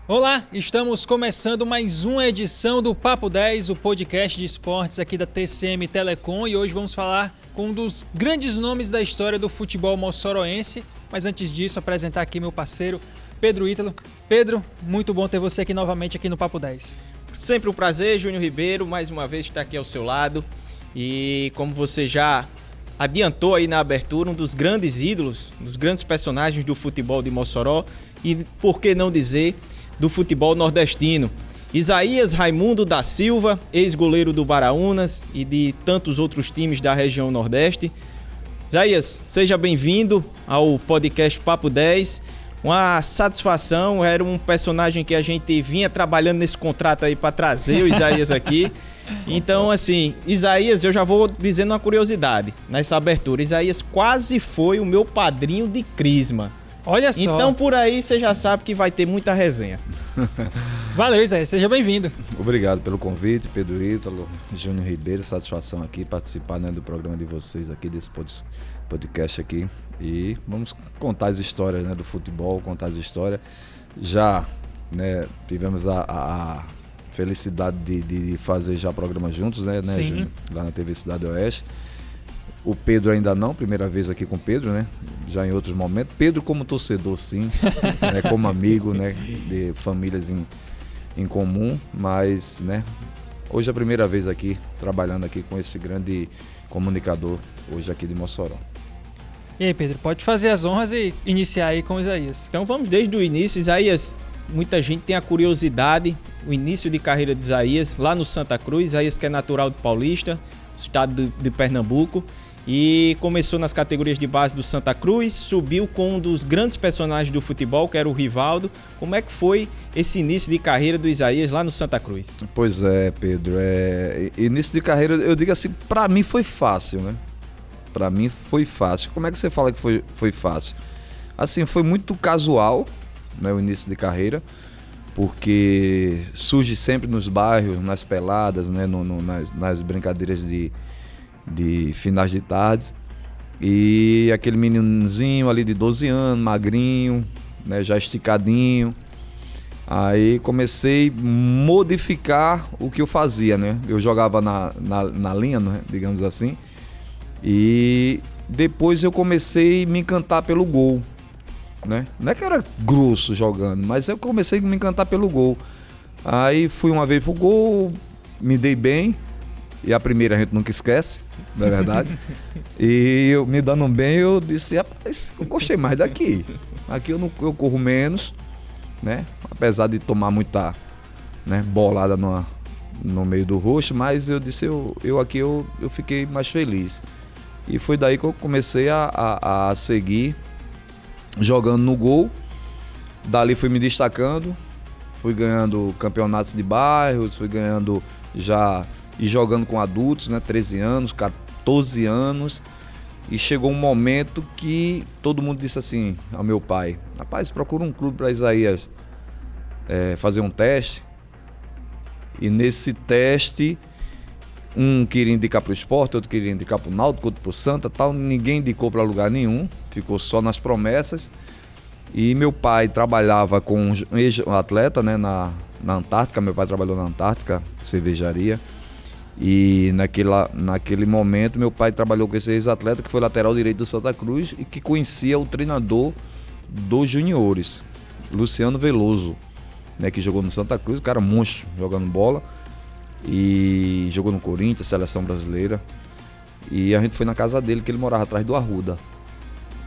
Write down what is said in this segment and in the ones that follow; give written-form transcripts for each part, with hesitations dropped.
Olá, estamos começando mais uma edição do Papo 10, o podcast de esportes aqui da TCM Telecom, e hoje vamos falar com um dos grandes nomes da história do futebol moçoroense. Mas antes disso, apresentar aqui meu parceiro Pedro Ítalo. Pedro, muito bom ter você aqui novamente aqui no Papo 10. Sempre um prazer, Júnior Ribeiro, mais uma vez estar aqui ao seu lado. E como você já adiantou aí na abertura, um dos grandes ídolos, dos grandes personagens do futebol de Mossoró e, por que não dizer, do futebol nordestino. Isaías Raimundo da Silva, ex-goleiro do Baraunas e de tantos outros times da região Nordeste. Isaías, seja bem-vindo ao podcast Papo 10. Uma satisfação, era um personagem que a gente vinha trabalhando nesse contrato aí para trazer o Isaías aqui. Então, assim, Isaías, eu já vou dizendo uma curiosidade nessa abertura. Isaías quase foi o meu padrinho de crisma. Olha só. Então, por aí, você já sabe que vai ter muita resenha. Valeu, Isaías, seja bem-vindo. Obrigado pelo convite, Pedro Ítalo, Júnior Ribeiro, satisfação aqui participar, né, do programa de vocês aqui, desse podcast aqui. E vamos contar as histórias, né, do futebol, contar as histórias. Já, né, tivemos a felicidade de fazer já programas juntos, né, Júnior, lá na TV Cidade Oeste. O Pedro ainda não, primeira vez aqui com o Pedro, né? Já em outros momentos. Pedro como torcedor, sim, né? Como amigo, né? De famílias em comum, mas, né? Hoje é a primeira vez aqui, trabalhando aqui com esse grande comunicador, hoje aqui de Mossoró. E aí, Pedro, pode fazer as honras e iniciar aí com o Isaías. Então vamos desde o início. Isaías, muita gente tem a curiosidade, o início de carreira de Isaías, lá no Santa Cruz. Isaías que é natural de Paulista, estado de Pernambuco. E começou nas categorias de base do Santa Cruz, subiu com um dos grandes personagens do futebol, que era o Rivaldo. Como é que foi esse início de carreira do Isaías lá no Santa Cruz? Pois é, Pedro, início de carreira, eu digo assim, pra mim foi fácil, né? Pra mim foi fácil. Como é que você fala que foi fácil? Assim, foi muito casual, né, o início de carreira, porque surge sempre nos bairros, nas peladas, né, nas brincadeiras de finais de tarde, e aquele meninozinho ali de 12 anos, magrinho, né, já esticadinho. Aí comecei a modificar o que eu fazia, né? Eu jogava na linha, né, digamos assim, e depois eu comecei a me encantar pelo gol, né? Não é que era grosso jogando, mas eu comecei a me encantar pelo gol. Aí fui uma vez pro gol, me dei bem. E a primeira a gente nunca esquece, não é verdade? E eu me dando bem, eu disse, rapaz, eu gostei mais daqui. Aqui eu corro menos, né? Apesar de tomar muita, né, bolada no meio do rosto, mas eu disse, eu aqui eu fiquei mais feliz. E foi daí que eu comecei a seguir jogando no gol. Dali fui me destacando, fui ganhando campeonatos de bairros, fui ganhando já... E jogando com adultos, né, 13 anos, 14 anos. E chegou um momento que todo mundo disse assim ao meu pai: rapaz, procura um clube para Isaías fazer um teste. E nesse teste, um queria indicar para o Sport, outro queria indicar para o Náutico, outro para o Santa, tal. Ninguém indicou para lugar nenhum, ficou só nas promessas. E meu pai trabalhava com um ex-atleta, né, na Antártica. Meu pai trabalhou na Antártica, cervejaria. E naquele momento meu pai trabalhou com esse ex-atleta que foi lateral direito do Santa Cruz e que conhecia o treinador dos juniores, Luciano Veloso, né, que jogou no Santa Cruz, o cara monstro jogando bola, e jogou no Corinthians, seleção brasileira. E a gente foi na casa dele, que ele morava atrás do Arruda.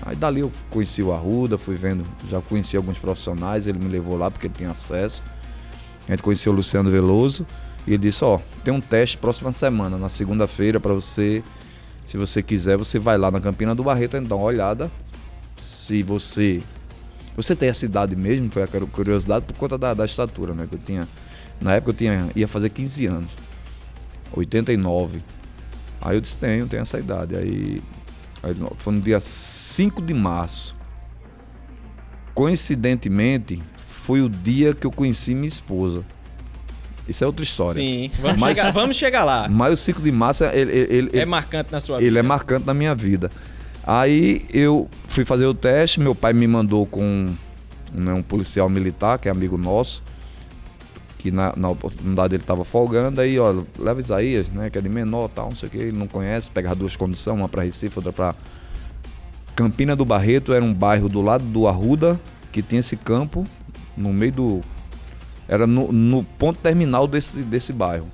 Aí dali eu conheci o Arruda, fui vendo, já conheci alguns profissionais, ele me levou lá porque ele tinha acesso. A gente conheceu o Luciano Veloso. E ele disse, tem um teste próxima semana, na segunda-feira, para você, se você quiser, você vai lá na Campina do Barreto e dá uma olhada. Se você tem essa idade mesmo, foi a curiosidade por conta da estatura, né? Que eu tinha, na época ia fazer 15 anos, 89. Aí eu disse, tenho essa idade. Aí foi no dia 5 de março. Coincidentemente, foi o dia que eu conheci minha esposa. Isso é outra história. Sim, vamos chegar lá. Mas o 5 de março, ele é marcante na sua vida. Ele é marcante na minha vida. Aí eu fui fazer o teste, meu pai me mandou com um policial militar, que é amigo nosso, que na oportunidade ele estava folgando, aí, ó, leva Isaías, né, que é de menor, tal, não sei o que, ele não conhece, pega as 2 condições, uma para Recife, outra para Campina do Barreto. Era um bairro do lado do Arruda, que tinha esse campo, no meio do... Era no ponto terminal desse bairro,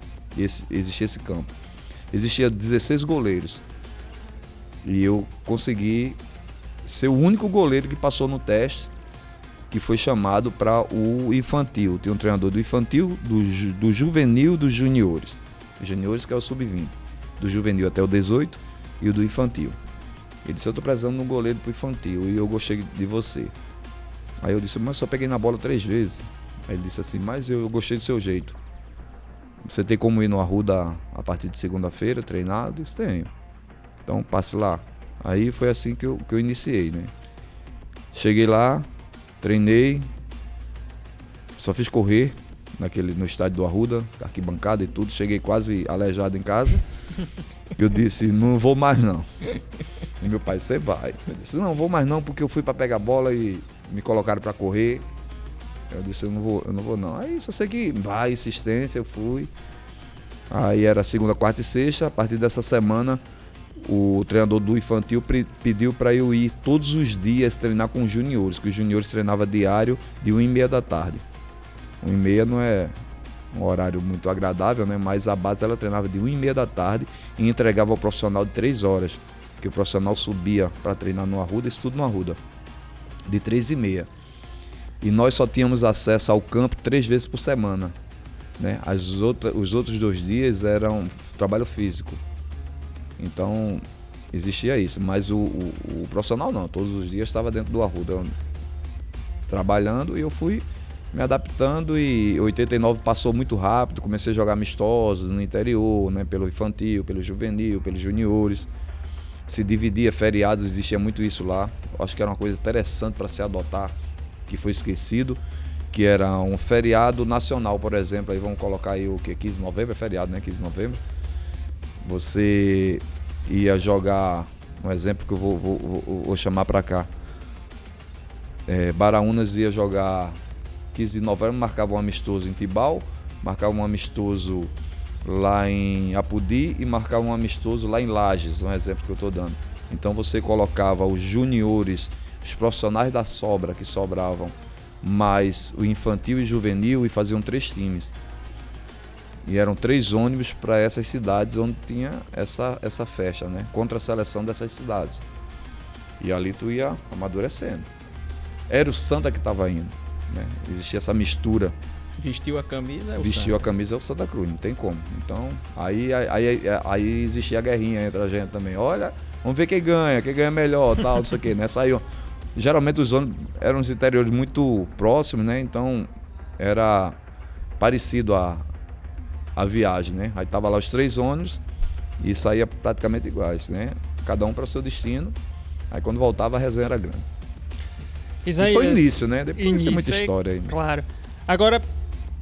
existia esse campo. Existia 16 goleiros, e eu consegui ser o único goleiro que passou no teste, que foi chamado para o infantil. Tem um treinador do infantil, do juvenil, dos juniores. Os juniores, que é o sub-20. Do juvenil até o 18 e o do infantil. Ele disse: eu estou precisando de um goleiro para o infantil e eu gostei de você. Aí eu disse: mas só peguei na bola 3 vezes. Aí ele disse assim: mas eu gostei do seu jeito. Você tem como ir no Arruda a partir de segunda-feira, treinado? Eu disse: tenho. Então passe lá. Aí foi assim que eu iniciei, né? Cheguei lá, treinei, só fiz correr no estádio do Arruda, arquibancada e tudo. Cheguei quase aleijado em casa. Eu disse: não vou mais não. E meu pai: você vai? Eu disse: não vou mais não, porque eu fui para pegar a bola e me colocaram para correr. Eu disse: eu não vou não. Aí só sei que vai, insistência, eu fui. Aí era segunda, quarta e sexta. A partir dessa semana, o treinador do infantil pediu para eu ir todos os dias treinar com os juniores, que os juniores treinavam diário de 1h30 da tarde. 1h30 não é um horário muito agradável, né? Mas a base ela treinava de 1h30 da tarde e entregava ao profissional de 3 horas, que o profissional subia para treinar no Arruda, isso tudo no Arruda, de 3h30. E nós só tínhamos acesso ao campo 3 vezes por semana, né? Os outros 2 dias eram trabalho físico. Então, existia isso, mas o profissional não, todos os dias estava dentro do Arruda, trabalhando, e eu fui me adaptando, e 89 passou muito rápido, comecei a jogar amistosos no interior, né, pelo infantil, pelo juvenil, pelos juniores, se dividia feriados, existia muito isso lá. Eu acho que era uma coisa interessante para se adotar, que foi esquecido, que era um feriado nacional, por exemplo, aí vamos colocar aí o que, 15 de novembro, é feriado, né, 15 de novembro. Você ia jogar, um exemplo que eu vou chamar para cá, Baraunas ia jogar 15 de novembro, marcava um amistoso em Tibau, marcava um amistoso lá em Apodi e marcava um amistoso lá em Lages, um exemplo que eu estou dando. Então você colocava os juniores, os profissionais da sobra que sobravam, mais o infantil e juvenil, e faziam 3 times. E eram 3 ônibus para essas cidades onde tinha essa festa, né? Contra a seleção dessas cidades. E ali tu ia amadurecendo. Era o Santa que estava indo, né? Existia essa mistura. Vestiu a camisa, Vestiu a camisa é o Santa Cruz, não tem como. Então, aí existia a guerrinha entre a gente também. Olha, vamos ver quem ganha melhor, tal, não sei o quê, né? Saiu. Geralmente os ônibus eram os interiores muito próximos, né? Então, era parecido a viagem, né? Aí tava lá os 3 ônibus e saía praticamente iguais, né? Cada um para o seu destino. Aí quando voltava a resenha era grande. Isaías, isso foi o início, né? Depois tem muita história aí. Claro. Agora,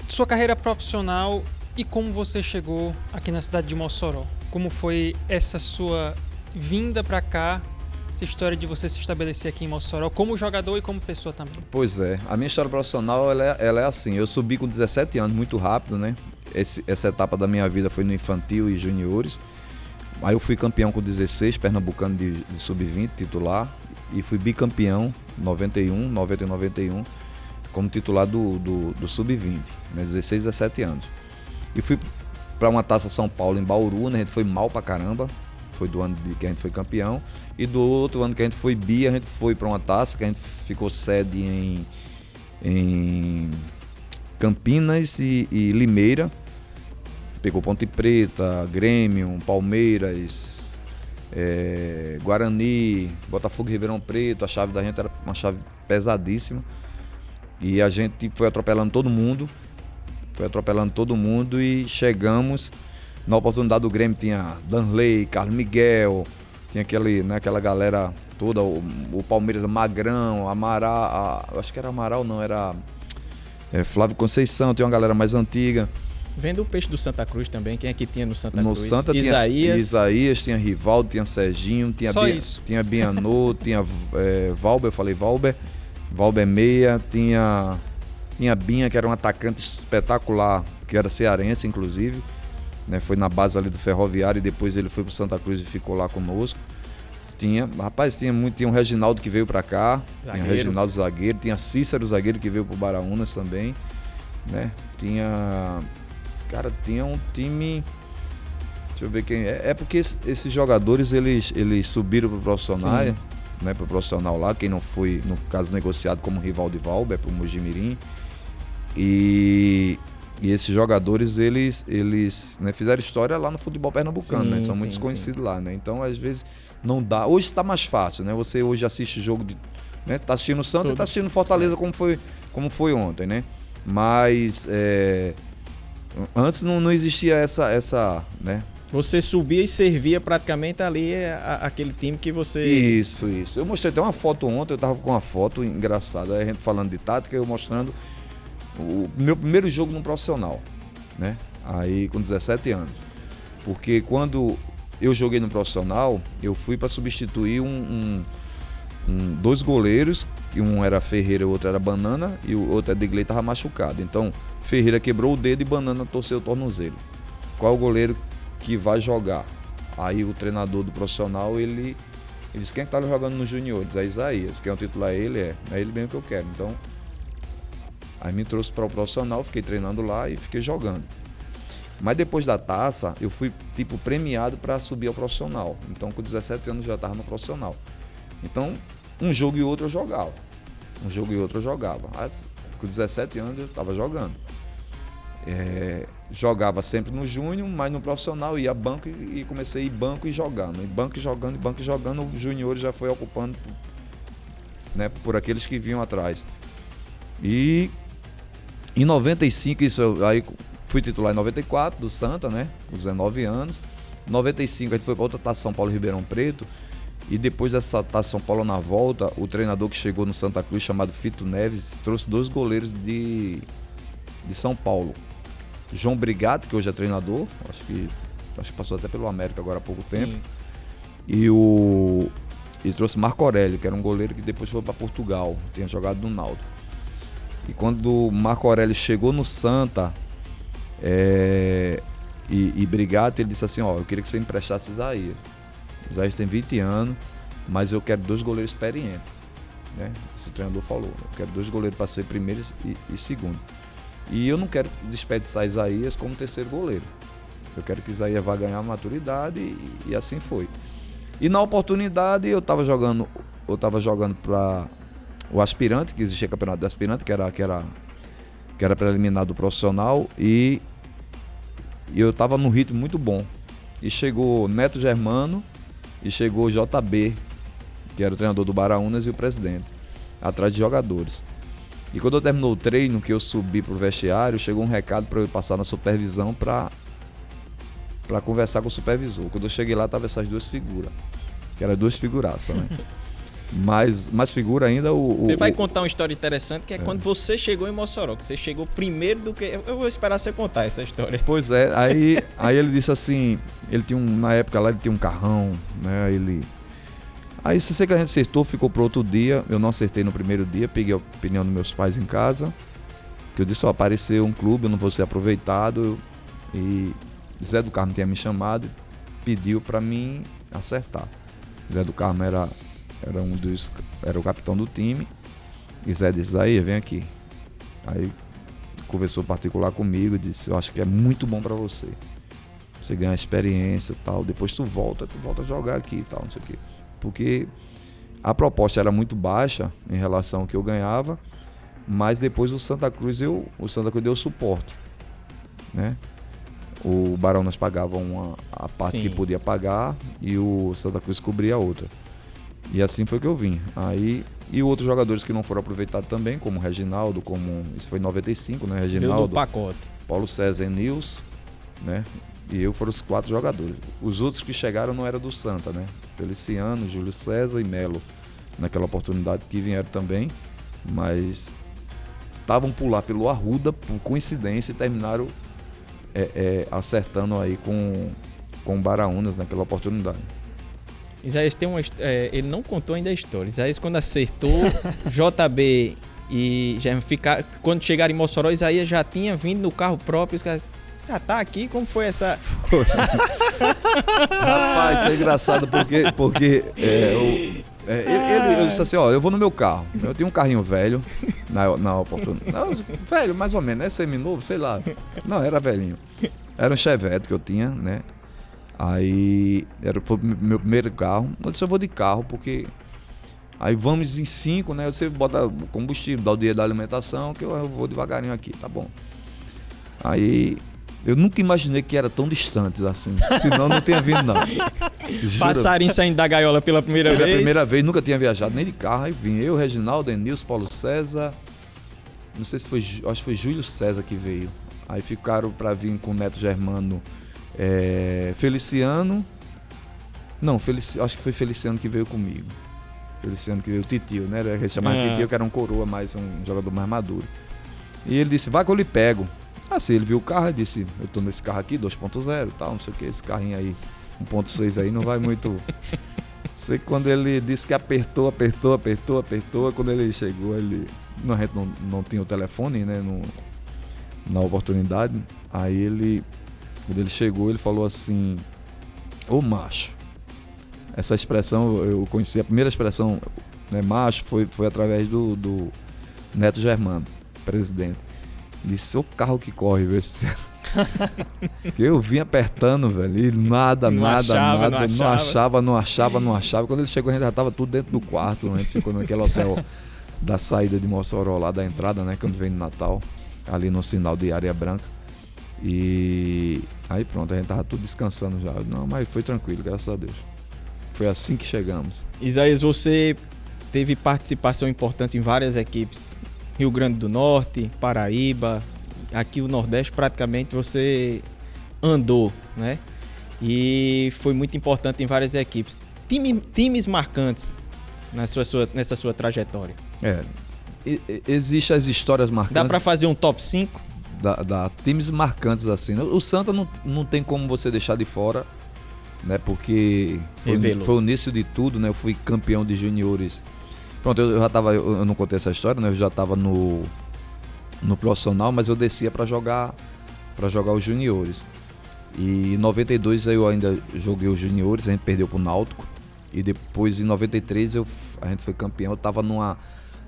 sua carreira profissional e como você chegou aqui na cidade de Mossoró. Como foi essa sua vinda para cá, essa história de você se estabelecer aqui em Mossoró como jogador e como pessoa também? Pois é, a minha história profissional ela é assim. Eu subi com 17 anos, muito rápido, né? Essa etapa da minha vida foi no infantil e juniores. Aí eu fui campeão com 16, pernambucano de sub-20, titular. E fui bicampeão, 91, 90 e 91, como titular do sub-20, né, 16, 17 anos. E fui para uma Taça São Paulo em Bauru, né, a gente foi mal pra caramba. Foi do ano que a gente foi campeão. E do outro ano que a gente foi bi, a gente foi para uma taça, que a gente ficou sede em Campinas e Limeira. Pegou Ponte Preta, Grêmio, Palmeiras, Guarani, Botafogo e Ribeirão Preto. A chave da gente era uma chave pesadíssima. E a gente foi atropelando todo mundo. E chegamos. Na oportunidade do Grêmio tinha Danley, Carlos Miguel, tinha aquela galera toda, o Palmeiras, Magrão, Amaral, acho que era Amaral não, era Flávio Conceição, tinha uma galera mais antiga. Vendo o peixe do Santa Cruz também, quem é que tinha no Santa Cruz? Santa Isaías, tinha Rivaldo, tinha Serginho, tinha Bianot, tinha Valber, eu falei Valber, Valber meia, tinha Binha, que era um atacante espetacular, que era cearense, inclusive, né? Foi na base ali do Ferroviário e depois ele foi pro Santa Cruz e ficou lá conosco. Tinha um Reginaldo que veio para cá, zagueiro. Tinha Reginaldo zagueiro, tinha Cícero zagueiro que veio pro Baraunas também, né? Tinha um time, deixa eu ver quem é porque esses jogadores eles subiram pro profissional, né, pro profissional lá, quem não foi, no caso, negociado como rival de Valber pro Mojimirim. E esses jogadores, eles né, fizeram história lá no futebol pernambucano, né? São muito desconhecidos lá, né? Então, às vezes, não dá. Hoje está mais fácil, né? Você hoje assiste jogo né? Tá assistindo o Santa e tá assistindo Fortaleza como foi ontem, né? Mas antes não existia essa, né? Você subia e servia praticamente ali aquele time que você... Isso. Eu mostrei até uma foto ontem, eu tava com uma foto engraçada, a gente falando de tática, eu mostrando o meu primeiro jogo no profissional, né? Aí com 17 anos. Porque quando eu joguei no profissional, eu fui para substituir dois goleiros, que um era Ferreira e o outro era Banana, e o outro Edgley estava machucado. Então Ferreira quebrou o dedo e Banana torceu o tornozelo. Qual o goleiro que vai jogar? Aí o treinador do profissional, ele disse: quem é que tá jogando nos juniores? É Isaías. Quem é o titular? É ele mesmo que eu quero. Então aí me trouxe para o profissional, fiquei treinando lá e fiquei jogando. Mas depois da taça, eu fui premiado para subir ao profissional. Então com 17 anos já estava no profissional. Então um jogo e outro eu jogava. Com 17 anos eu estava jogando. Jogava sempre no júnior, mas no profissional ia banco e comecei a ir banco e jogando. Banco e jogando, o júnior já foi ocupando, né, por aqueles que vinham atrás. E em 95, aí fui titular em 94 do Santa, né, com 19 anos. Em 95 a gente foi para outra Taça São Paulo Ribeirão Preto. E depois dessa Taça São Paulo, na volta, o treinador que chegou no Santa Cruz, chamado Fito Neves, trouxe 2 goleiros de São Paulo. João Brigatti, que hoje é treinador, acho que passou até pelo América agora há pouco tempo. E trouxe Marco Aurélio, que era um goleiro que depois foi para Portugal, tinha jogado no Náutico. E quando o Marco Aurélio chegou no Santa, e Brigatti, ele disse assim: eu queria que você emprestasse Isaías. Isaías tem 20 anos, mas eu quero 2 goleiros experientes, né? Isso o treinador falou: eu quero 2 goleiros para ser primeiro e segundo. E eu não quero desperdiçar Isaías como terceiro goleiro. Eu quero que Isaías vá ganhar maturidade e assim foi. E na oportunidade eu estava jogando para o aspirante, que existia campeonato de aspirante, que era preliminar do profissional, e eu estava num ritmo muito bom. E chegou Neto Germano e chegou o JB, que era o treinador do Baraunas e o presidente, atrás de jogadores. E quando eu terminou o treino, que eu subi pro vestiário, chegou um recado para eu passar na supervisão para conversar com o supervisor. Quando eu cheguei lá, tava essas 2 figuras, que eram 2 figuraças, né? Mas mais figura ainda Você vai contar uma história interessante, que é quando você chegou em Mossoró, que você chegou primeiro do que... Eu vou esperar você contar essa história. Pois é, aí ele disse assim, ele tinha na época lá ele tinha um carrão, né? Aí se sei que a gente acertou, ficou pro outro dia. Eu não acertei no primeiro dia, peguei a opinião dos meus pais em casa, que eu disse: apareceu um clube, eu não vou ser aproveitado. E Zé do Carmo tinha me chamado e pediu para mim acertar. Zé do Carmo era o capitão do time. E Zé disse: aí, vem aqui. Aí conversou particular comigo e disse: eu acho que é muito bom para você. Você ganha experiência e tal. Depois tu volta a jogar aqui e tal, não sei o quê. Porque a proposta era muito baixa em relação ao que eu ganhava, mas depois o Santa Cruz deu suporte, né? O Baraunas pagava a parte que podia pagar e o Santa Cruz cobria a outra. E assim foi que eu vim. Aí, e outros jogadores que não foram aproveitados também, como o Reginaldo, isso foi em 95, né? Reginaldo, do pacote. Paulo César e Nils, né? E eu foram os 4 jogadores. Os outros que chegaram não eram do Santa, né? Feliciano, Júlio César e Melo, naquela oportunidade, que vieram também, mas estavam por lá pelo Arruda, por coincidência, e terminaram acertando aí com o Baraunas naquela oportunidade. Isaías tem ele não contou ainda a história. Isaías, quando acertou, JB e quando chegaram em Mossoró, Isaías já tinha vindo no carro próprio. Os caras, tá aqui? Como foi essa? Rapaz, isso é engraçado porque ele disse assim, ó, eu vou no meu carro. Eu tinha um carrinho velho na oportunidade. Velho, mais ou menos, né? Seminovo, sei lá. Não, era velhinho. Era um Chevette que eu tinha, né? Aí foi meu primeiro carro. Eu disse, eu vou de carro, porque aí vamos em 5, né? Você bota o combustível, dá o dinheiro da alimentação, que eu vou devagarinho aqui, tá bom. Aí eu nunca imaginei que era tão distantes assim. Senão não tinha vindo, não. Passarinho saindo da gaiola pela primeira vez. Pela primeira vez, nunca tinha viajado nem de carro. Aí vim eu, Reginaldo, Enilson, Paulo César. Não sei se foi, acho que foi Júlio César que veio. Aí ficaram para vir com o Neto Germano, Feliciano. Não, acho que foi Feliciano que veio comigo. Feliciano que veio, o Titio, né? Ele chamava Titio, que era um coroa mais, um jogador mais maduro. E ele disse, vai que eu lhe pego. Assim, ele viu o carro e disse, eu tô nesse carro aqui, 2.0 e tal, não sei o que, esse carrinho aí, 1.6 aí, não vai muito... Sei que quando ele disse que apertou, quando ele chegou, a gente não tinha o telefone, né, na oportunidade, aí quando ele chegou, ele falou assim, ô macho, essa expressão, eu conheci, a primeira expressão, né, macho, foi através do Neto Germano, presidente. Disse, o carro que corre, velho. Que eu vim apertando, velho, e nada. Não achava. Quando ele chegou, a gente já tava tudo dentro do quarto, né? A gente ficou naquele hotel da saída de Mossoró, lá da entrada, né? Quando vem no Natal, ali no sinal de Areia Branca. E aí pronto, a gente tava tudo descansando já. Não, mas foi tranquilo, graças a Deus. Foi assim que chegamos. Isaías, você teve participação importante em várias equipes. Rio Grande do Norte, Paraíba, aqui o Nordeste praticamente você andou, né? E foi muito importante em várias equipes. Times marcantes nessa sua trajetória. Existem as histórias marcantes. Dá para fazer um top 5? Times marcantes assim. O Santa não tem como você deixar de fora, né? Porque foi o início de tudo, né? Eu fui campeão de juniores. Pronto, eu não contei essa história, né? Eu já estava no profissional, mas eu descia para jogar os juniores. E em 92 eu ainda joguei os juniores, a gente perdeu pro Náutico. E depois em 93 a gente foi campeão. Eu estava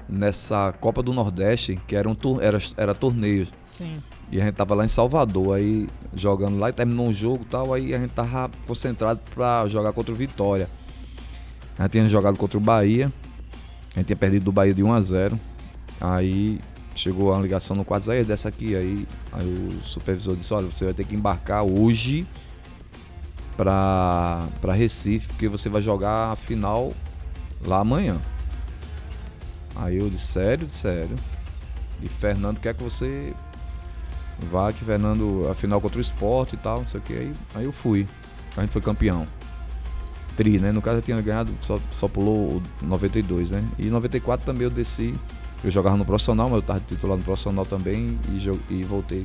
nessa Copa do Nordeste, que era torneio. Sim. E a gente tava lá em Salvador, aí jogando lá e terminou um jogo e tal, aí a gente tava concentrado para jogar contra o Vitória. A gente tinha jogado contra o Bahia. A gente tinha perdido do Bahia de 1-0. Aí chegou uma ligação no quarto, aí desce aqui. Aí o supervisor disse, olha, você vai ter que embarcar hoje para Recife, porque você vai jogar a final lá amanhã. Aí eu disse, sério? E Fernando quer que você vá, que Fernando, a final contra o Sport e tal, não sei o que. Aí eu fui. A gente foi campeão. Né? No caso eu tinha ganhado, só pulou o 92, né? E em 94 também eu desci, eu jogava no profissional, mas eu estava titular no profissional também e voltei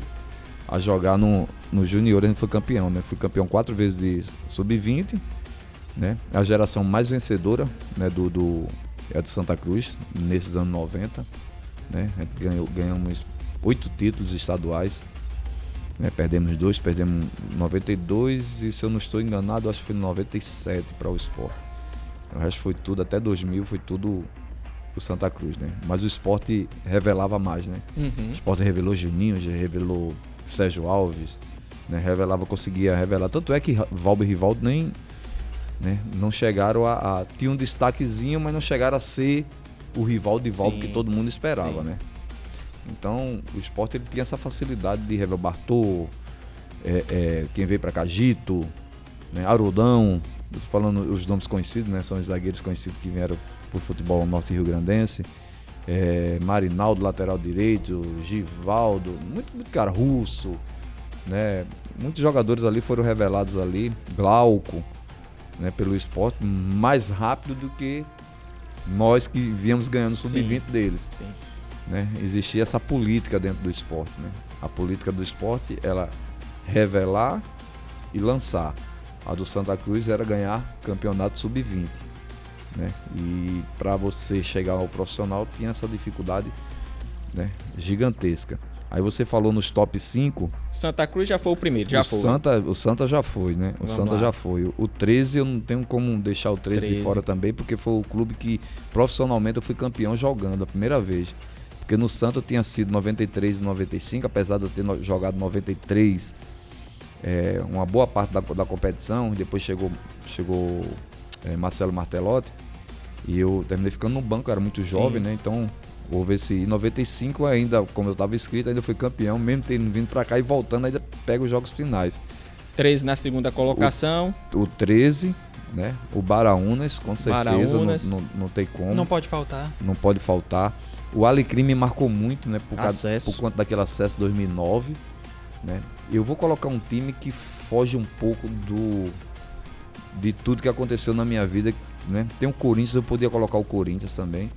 a jogar no junior, a gente foi campeão, né? Fui campeão 4 vezes de sub-20, né? A geração mais vencedora, né? do Santa Cruz, nesses anos 90, né? A gente ganhamos 8 títulos estaduais. Perdemos 2, perdemos 92 e, se eu não estou enganado, acho que foi 97 para o Sport. O resto foi tudo, até 2000 foi tudo o Santa Cruz, né? Mas o Sport revelava mais, né? Uhum. O Sport revelou Juninho, já revelou Sérgio Alves, né? Conseguia revelar. Tanto é que Valber e Rivaldo não chegaram tinha um destaquezinho, mas não chegaram a ser o Rivaldo que todo mundo esperava, né? Então, o Sport ele tinha essa facilidade de revelar Bartô, quem veio para cá, Gito, né, Arodão, falando os nomes conhecidos, né, são os zagueiros conhecidos que vieram pro futebol norte-rio-grandense, Marinaldo, lateral direito, Givaldo, muito cara, Russo, né, muitos jogadores ali foram revelados ali, Glauco, né, pelo Sport, mais rápido do que nós que viemos ganhando o sub-20 deles. Sim. Né? Existia essa política dentro do esporte, né? A política do esporte, ela revelar e lançar. A do Santa Cruz era ganhar campeonato sub-20, né? E para você chegar ao profissional tinha essa dificuldade, né, gigantesca. Aí você falou nos top 5. Santa Cruz já foi o primeiro, já foi. O Santa já foi, né? O Vamos Santa lá. já foi. O 13 eu não tenho como deixar o 13 de 13. fora também, porque foi o clube que profissionalmente eu fui campeão jogando a primeira vez. Porque no Santa eu tinha sido 93 e 95, apesar de eu ter jogado 93 uma boa parte da competição. Depois chegou Marcelo Martelotti e eu terminei ficando no banco, eu era muito jovem, né? Então houve esse. Em 95 ainda, como eu estava inscrito, ainda fui campeão, mesmo tendo vindo para cá e voltando, ainda pego os jogos finais. 13 na segunda colocação. O 13, né? O Baraunas, com certeza, Baraunas. não tem como. Não pode faltar. Não pode faltar. O Alecrim me marcou muito, né? Por Acesso. conta daquele acesso 2009, né? Eu vou colocar um time que foge um pouco de tudo que aconteceu na minha vida, né? Tem o Corinthians, eu podia colocar o Corinthians também,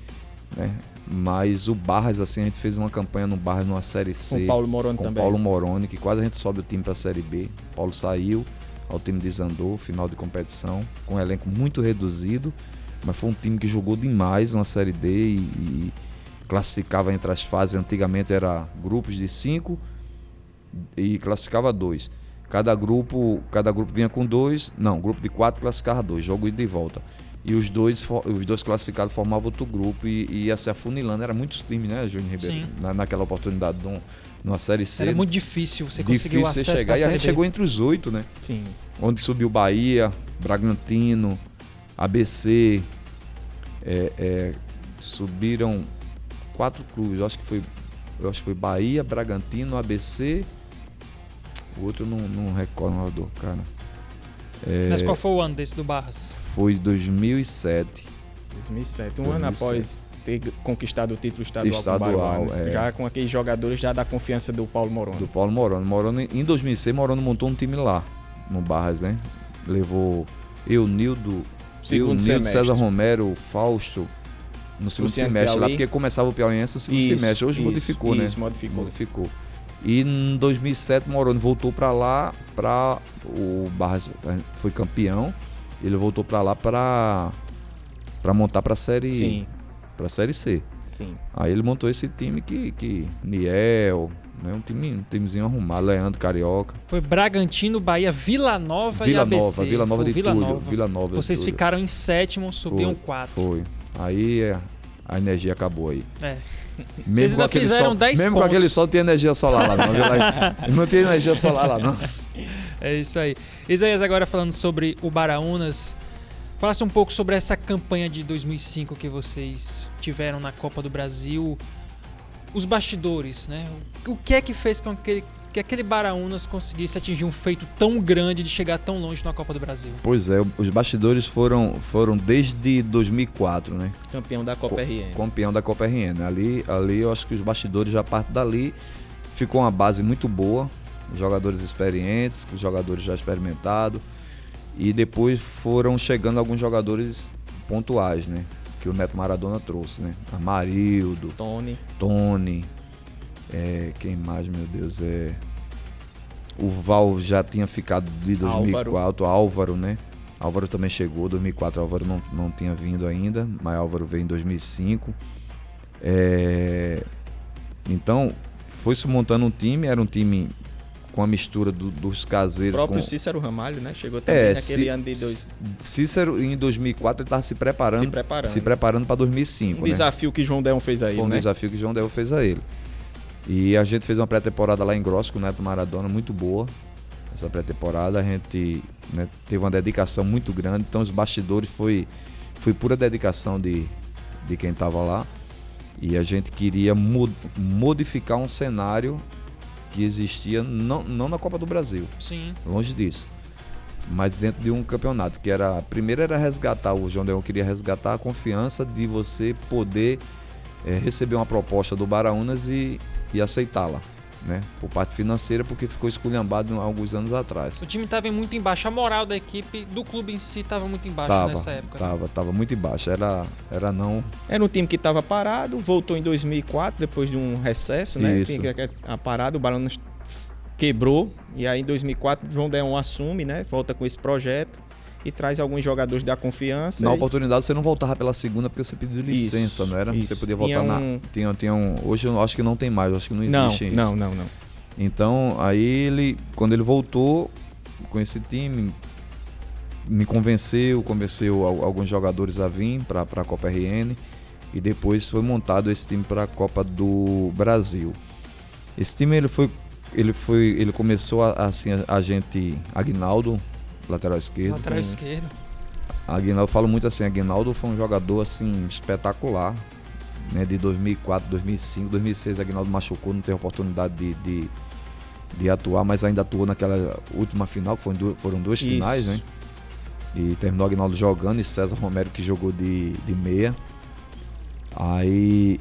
né? Mas o Barras, assim, a gente fez uma campanha no Barras numa Série C. Com o Paulo Moroni com também. Paulo Moroni, que quase a gente sobe o time para a Série B. O Paulo saiu, o time desandou, final de competição, com um elenco muito reduzido, mas foi um time que jogou demais na Série D e classificava entre as fases. Antigamente era grupos de 5 e classificava 2. Cada grupo vinha com 2, não, grupo de 4 classificava 2, jogo ida e volta. E os dois classificados formavam outro grupo e ia se afunilando. Era muitos times, né, Júnior Ribeiro? Naquela oportunidade, numa Série C. Era muito difícil você conseguir o acesso chegar. E a gente chegou entre os 8, né? Sim. Onde subiu Bahia, Bragantino, ABC. Subiram 4 clubes. Eu acho que foi Bahia, Bragantino, ABC. O outro não recordo, cara. Mas qual foi o ano desse do Barras? Foi 2007. 2007, um ano após ter conquistado o título estadual, Estadual, com o Baraunas, já com aqueles jogadores já da confiança do Paulo Moroni. Do Paulo Moroni. Moroni, em 2006, Moroni montou um time lá, no Barras, né? Levou Nildo, César Romero, Fausto, no segundo semestre lá, porque começava o Piauiense no segundo semestre. Hoje modificou, né? Modificou. E em 2007, Moroni voltou para lá, o Barras foi campeão, ele voltou para lá para montar para a Série C. Sim. Aí ele montou esse time que Niel, né, um timezinho arrumado, Leandro Carioca. Foi Bragantino, Bahia, Vila Nova e ABC. Vila Nova de Vila tudo. Nova. Vila Nova. Vocês ficaram em 7º, subiam 4. Foi. Aí a energia acabou aí. Vocês ainda fizeram 10 pontos. Mesmo com aquele sol, tinha energia solar lá não. Não tinha energia solar lá não. É isso aí. Isaías, agora falando sobre o Baraunas, falasse um pouco sobre essa campanha de 2005 que vocês tiveram na Copa do Brasil. Os bastidores, né? O que é que fez com que aquele Baraunas conseguisse atingir um feito tão grande de chegar tão longe na Copa do Brasil? Pois é, os bastidores foram desde 2004, né? Campeão da Copa RN. Campeão da Copa RN. Ali eu acho que os bastidores, já parte dali, ficou uma base muito boa, jogadores experientes, jogadores já experimentados, e depois foram chegando alguns jogadores pontuais, né? Que o Neto Maradona trouxe, né? Amarildo, Tony, quem mais, meu Deus, o Val já tinha ficado de 2004, Álvaro, né? Álvaro também chegou, 2004 Álvaro não tinha vindo ainda, mas Álvaro veio em 2005. Então, foi se montando um time, era um time com a mistura dos caseiros. O próprio Cícero Ramalho, né? Chegou também naquele ano de Cícero, em 2004, ele estava se preparando para 2005. Um desafio que João Deon fez a ele, Foi um desafio que João Deon fez a ele. E a gente fez uma pré-temporada lá em Grosso com o Neto Maradona, muito boa. Essa pré-temporada a gente, né, teve uma dedicação muito grande. Então os bastidores foi pura dedicação de quem estava lá. E a gente queria modificar um cenário que existia não na Copa do Brasil. Sim. Longe disso. Mas dentro de um campeonato, que era... Primeiro era resgatar, o João Deon queria resgatar a confiança de você poder receber uma proposta do Baraunas e aceitá-la, né? Por parte financeira, porque ficou esculhambado há alguns anos atrás. O time estava muito embaixo, a moral da equipe, do clube em si, estava muito embaixo nessa época. Tava muito embaixo, era um time que estava parado, voltou em 2004, depois de um recesso, né? Isso. A parada, o Baraunas quebrou. E aí em 2004 o João Deon assume, né? Volta com esse projeto e traz alguns jogadores da confiança. Na oportunidade você não voltava pela segunda porque você pediu licença, não era? Você podia voltar hoje eu acho que não tem mais, eu acho que não existe isso. Não. Então, aí quando ele voltou com esse time, me convenceu alguns jogadores a vir para a Copa RN e depois foi montado esse time para a Copa do Brasil. Esse time ele começou assim, a gente, Aguinaldo, lateral esquerdo. Aguinaldo, eu falo muito assim, Aguinaldo foi um jogador assim espetacular, né, de 2004, 2005, 2006 Aguinaldo machucou, não teve oportunidade de atuar, mas ainda atuou naquela última final, que foram duas finais, né? E terminou Aguinaldo jogando e César Romero que jogou de meia. Aí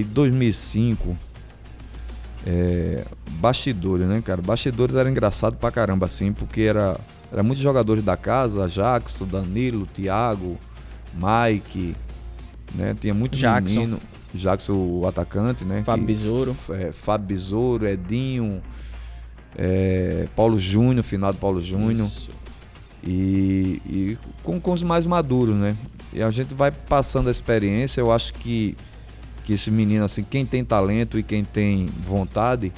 2005, bastidores, né, cara? Bastidores era engraçado pra caramba, assim, porque era muitos jogadores da casa, Jackson, Danilo, Thiago, Mike, né? Tinha muito menino. Jackson, o atacante, né? Fábio Besouro. Fábio Besouro, Edinho, Paulo Júnior, finado Paulo Júnior. E com os mais maduros, né? E a gente vai passando a experiência. Eu acho que esse menino, assim, quem tem talento e quem tem vontade,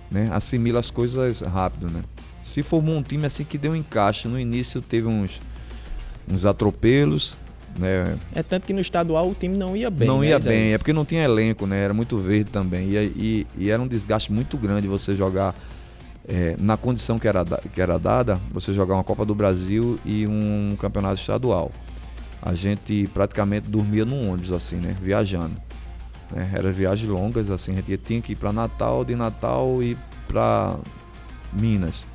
né, assimila as coisas rápido, né? Se formou um time assim que deu um encaixe. No início teve uns atropelos, né? Tanto que no estadual o time não ia bem. Não ia bem, porque não tinha elenco, né? Era muito verde também. E era um desgaste muito grande você jogar na condição que era dada, você jogar uma Copa do Brasil e um campeonato estadual. A gente praticamente dormia num ônibus, assim, né? Viajando. Era viagens longas, assim, a gente tinha que ir para Natal, de Natal e para Minas.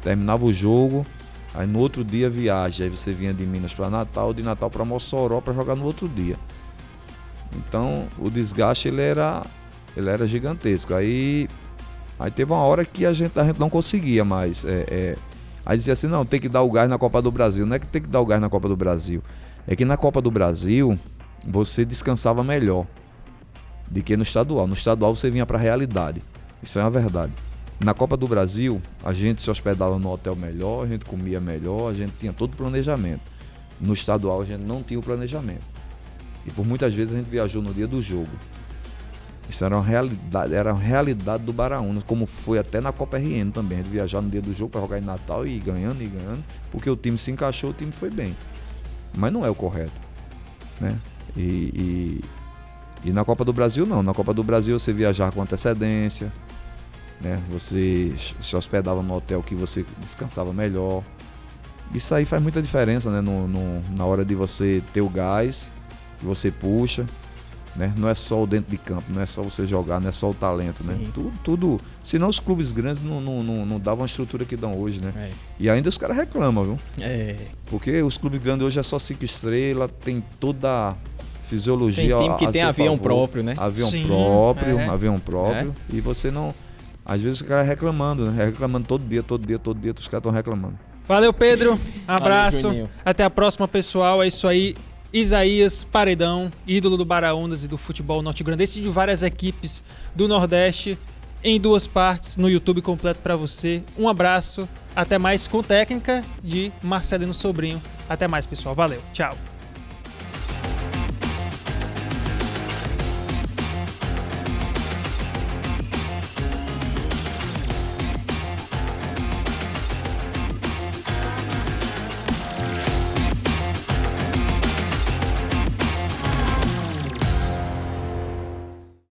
Terminava o jogo, aí no outro dia viagem, aí você vinha de Minas para Natal, de Natal para Mossoró para jogar no outro dia. Então o desgaste ele era gigantesco. Aí teve uma hora que a gente não conseguia mais. Aí dizia assim, não, tem que dar o gás na Copa do Brasil. Não é que tem que dar o gás na Copa do Brasil, é que na Copa do Brasil você descansava melhor do que no estadual. No estadual você vinha para a realidade. Isso é uma verdade. Na Copa do Brasil, a gente se hospedava no hotel melhor, a gente comia melhor, a gente tinha todo o planejamento. No estadual a gente não tinha o planejamento. E por muitas vezes a gente viajou no dia do jogo. Isso era uma realidade do Baraúna, como foi até na Copa RN também. A gente viajar no dia do jogo para jogar em Natal e ir ganhando, porque o time se encaixou, o time foi bem. Mas não é o correto, né? E na Copa do Brasil não. Na Copa do Brasil você viajar com antecedência, né? Você se hospedava no hotel que você descansava melhor. Isso aí faz muita diferença, né? Na hora de você ter o gás, que você puxa, né? Não é só o dentro de campo, não é só você jogar, não é só o talento, né? Tudo. Senão os clubes grandes não davam a estrutura que dão hoje, né? E ainda os caras reclamam, viu? Porque os clubes grandes hoje é só 5 estrelas, tem toda a fisiologia. Tem time que tem avião próprio, né? Avião próprio. E você não. Às vezes o cara reclamando, né? Reclamando todo dia, os caras estão reclamando. Valeu, Pedro. Abraço. Valeu, até a próxima, pessoal. É isso aí. Isaías Paredão, ídolo do Baraúnas e do futebol norte-grandense e de várias equipes do Nordeste, em 2 partes, no YouTube completo para você. Um abraço. Até mais, com técnica de Marcelino Sobrinho. Até mais, pessoal. Valeu. Tchau.